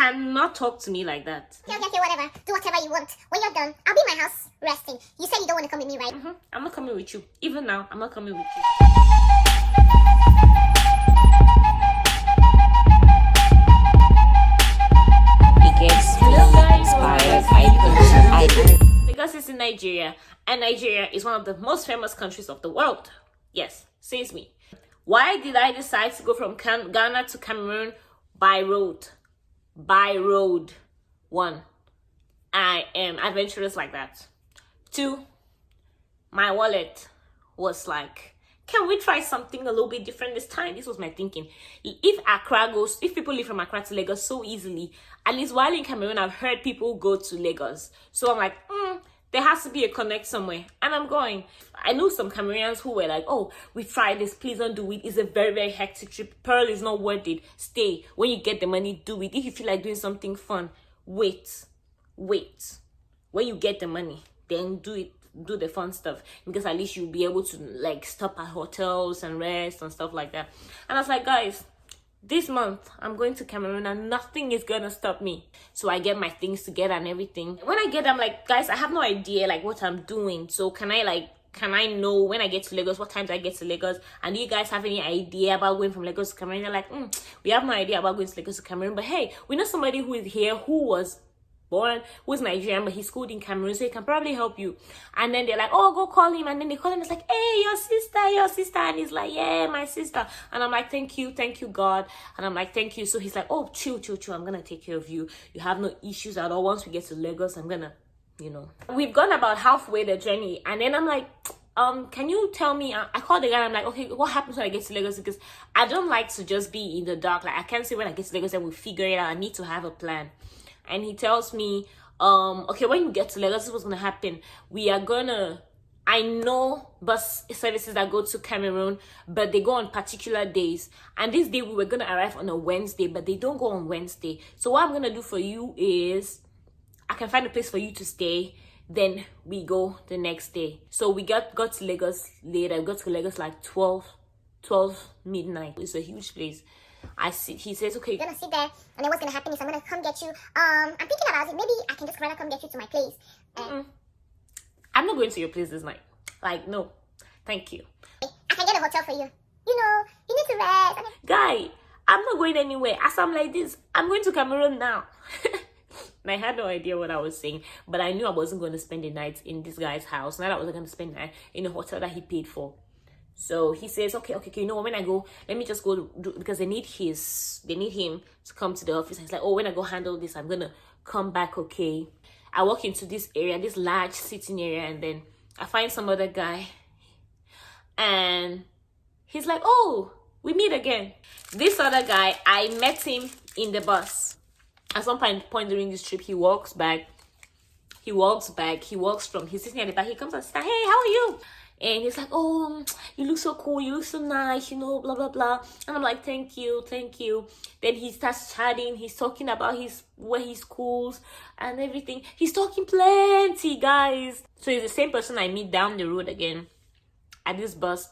cannot talk to me like that. Okay, whatever. Do whatever you want. When you're done, I'll be in my house resting. You said you don't want to come with me, right? I'm not coming with you. Even now, I'm not coming with you. Lagos is in Nigeria, and Nigeria is one of the most famous countries of the world. Yes, says me. Why did I decide to go from Ghana to Cameroon by road? By road. 1, I am adventurous like that. 2, my wallet was like, can we try something a little bit different this time? This was my thinking. If people live from Accra to Lagos so easily, at least while in Cameroon, I've heard people go to Lagos. So I'm like, there has to be a connect somewhere. And I'm going. I know some Cameroonians who were like, oh, we tried this, please don't do it. It's a very, very hectic trip. Pearl is not worth it. Stay. When you get the money, do it. If you feel like doing something fun, wait. When you get the money, then do it. Do the fun stuff, because at least you'll be able to like stop at hotels and rest and stuff like that. And I was like, guys, this month I'm going to Cameroon and nothing is gonna stop me. So I get my things together and everything. When I get there, I'm like, guys, I have no idea like what I'm doing. So can I know when I get to Lagos, what time do I get to Lagos? And do you guys have any idea about going from Lagos to Cameroon? They're like, we have no idea about going to Lagos to Cameroon, but hey, we know somebody who is here who was who's Nigerian, but he schooled in Cameroon, so he can probably help you. And then they're like, oh, go call him. And then they call him, it's like, hey, your sister. And he's like, yeah, my sister. And I'm like, thank you, God. And I'm like, thank you. So he's like, oh, chill, I'm gonna take care of you. You have no issues at all. Once we get to Lagos, I'm gonna, we've gone about halfway the journey. And then I'm like, can you tell me, I called the guy and I'm like, okay, what happens when I get to Lagos? Because I don't like to just be in the dark. Like, I can't say when I get to Lagos and we'll figure it out. I need to have a plan. And he tells me, okay, when you get to Lagos, this is what's gonna happen. I know bus services that go to Cameroon, but they go on particular days. And this day we were gonna arrive on a Wednesday, but they don't go on Wednesday. So what I'm gonna do for you is, I can find a place for you to stay. Then we go the next day. So we got to Lagos later. We got to Lagos like 12 midnight. It's a huge place. He says, okay, you're gonna sit there, and then what's gonna happen is I'm gonna come get you. I'm thinking about it. Maybe I can just rather come get you to my place. I'm not going to your place this night. Like, no, thank you. I can get a hotel for you. You need to rest. Guy, I'm not going anywhere. As I'm like this, I'm going to Cameroon now. And I had no idea what I was saying, but I knew I wasn't going to spend the night in this guy's house. Not I wasn't going to spend the night in a hotel that he paid for. So he says, okay, you know what, when I go, let me just go because they need him to come to the office. And he's like, oh, when I go handle this, I'm gonna come back, okay? I walk into this area, this large sitting area, and then I find some other guy, and he's like, oh, we meet again. This other guy, I met him in the bus. At some point during this trip, he walks from, he's sitting at the back, he comes and says, hey, how are you? And he's like, oh, you look so cool, you look so nice, blah, blah, blah. And I'm like, thank you. Then he starts chatting. He's talking about where he schools and everything. He's talking plenty, guys. So he's the same person I meet down the road again at this bus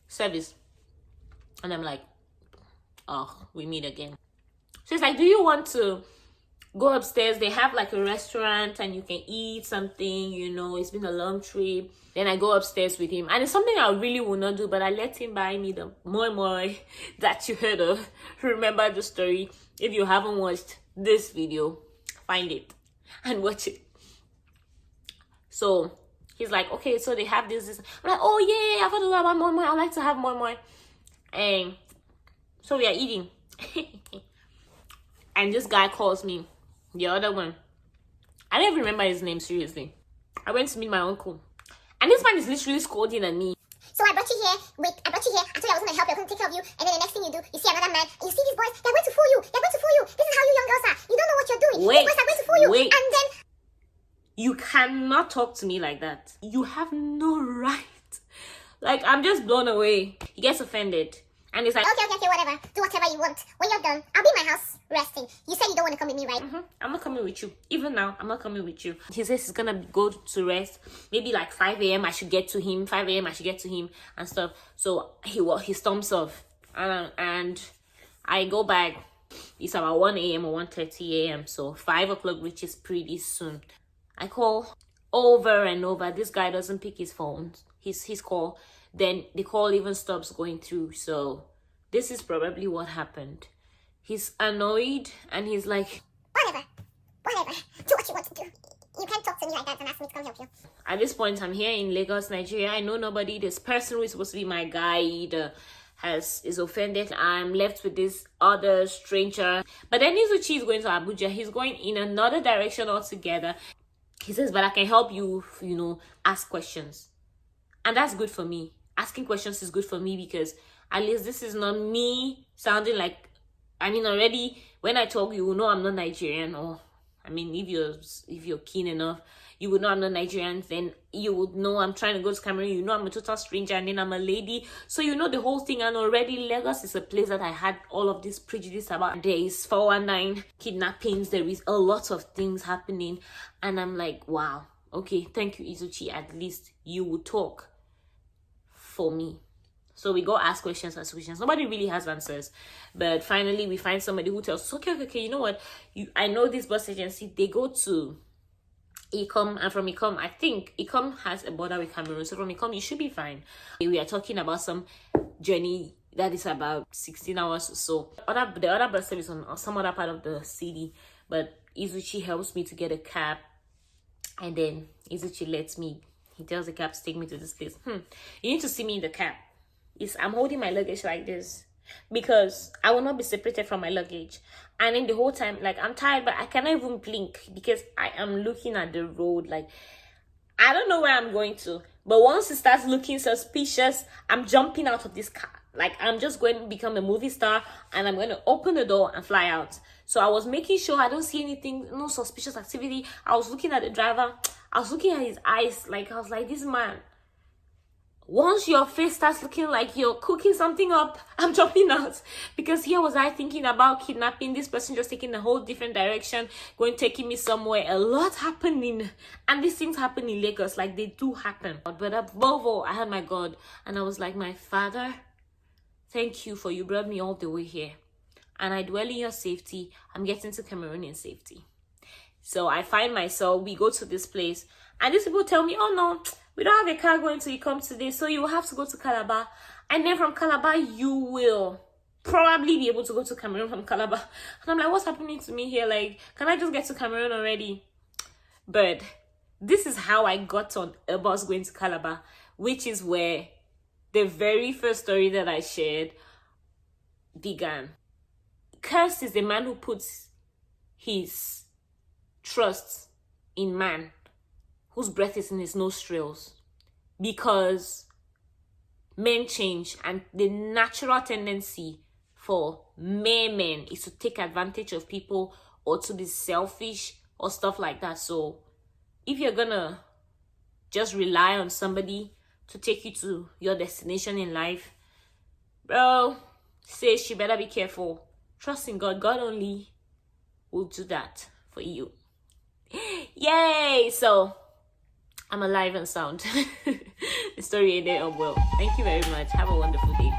service. And I'm like, oh, we meet again. So he's like, do you want to go upstairs? They have like a restaurant and you can eat something, it's been a long trip. Then I go upstairs with him, and it's something I really will not do, but I let him buy me the moi that you heard of. Remember the story. If you haven't watched this video, find it and watch it. So he's like, okay, so they have this. I'm like, oh yeah, I've heard about moi. I like to have moi. And so we are eating. And this guy calls me, the other one. I don't even remember his name, seriously. I went to meet my uncle. And this man is literally scolding at me. So I brought you here. I told you I was going to help you. I was going to take care of you. And then the next thing you do, you see another man. And you see these boys. They're going to fool you. This is how you young girls are. You don't know what you're doing. These boys are going to fool you. And then... You cannot talk to me like that. You have no right. Like, I'm just blown away. He gets offended. And he's like, okay, whatever. Do whatever you want. When you're done, I'll be in my house resting. You said you don't want to come with me, right? I'm not coming with you. Even now, I'm not coming with you. He says he's gonna go to rest. Maybe like 5 a.m. I should get to him. 5 a.m. I should get to him and stuff. So he storms off. And I go back. It's about 1 a.m. or 1:30 a.m. So 5 o'clock reaches pretty soon. I call over and over. This guy doesn't pick his phone, his call. Then the call even stops going through. So this is probably what happened. He's annoyed and he's like, whatever. Do what you want to do. You can't talk to me like that and ask me to come help you. At this point, I'm here in Lagos, Nigeria. I know nobody. This person who is supposed to be my guide is offended. I'm left with this other stranger. But then Izuchi is going to Abuja. He's going in another direction altogether. He says, but I can help you, ask questions. And that's good for me. Asking questions is good for me because at least this is not me sounding like, already when I talk, you will know I'm not Nigerian. Or, if you're keen enough, you would know I'm not Nigerian. Then you would know I'm trying to go to Cameroon. You know I'm a total stranger and then I'm a lady. So you know the whole thing. And already Lagos is a place that I had all of this prejudice about. There is 419 kidnappings. There is a lot of things happening. And I'm like, wow. Okay, thank you, Izuchi. At least you would talk for me. So we go ask questions. Nobody really has answers. But finally, we find somebody who tells us, okay, you know what? I know this bus agency. They go to Ikom, and from Ikom, I think Ikom has a border with Cameroon. So from Ikom, you should be fine. We are talking about some journey that is about 16 hours or so. The other bus service on some other part of the city. But Izuchi helps me to get a cab. And then Izuchi he tells the cab to take me to this place. You need to see me in the cab. I'm holding my luggage like this because I will not be separated from my luggage. And in the whole time, like, I'm tired, but I cannot even blink because I am looking at the road. Like, I don't know where I'm going to. But once it starts looking suspicious, I'm jumping out of this car. Like, I'm just going to become a movie star and I'm going to open the door and fly out. So I was making sure I don't see anything, no suspicious activity. I was looking at the driver. I was looking at his eyes. Like, I was like, this man, once your face starts looking like you're cooking something up, I'm jumping out. Because here was I thinking about kidnapping, this person just taking a whole different direction, taking me somewhere. A lot happening. And these things happen in Lagos, like they do happen. But above all, I had my God. And I was like, my Father, thank you for you brought me all the way here. And I dwell in your safety. I'm getting to Cameroon in safety. So I find myself, we go to this place. And these people tell me, oh no, we don't have a car going to Ikom today, so you will have to go to Calabar. And then from Calabar, you will probably be able to go to Cameroon from Calabar. And I'm like, what's happening to me here? Like, can I just get to Cameroon already? But this is how I got on a bus going to Calabar, which is where the very first story that I shared began. Cursed is the man who puts his trust in man, whose breath is in his nostrils, because men change and the natural tendency for men is to take advantage of people or to be selfish or stuff like that. So if you're gonna just rely on somebody to take you to your destination in life, bro, say she better be careful. Trust in God. God only will do that for you. Yay! So I'm alive and sound. The story ended up well. Thank you very much. Have a wonderful day.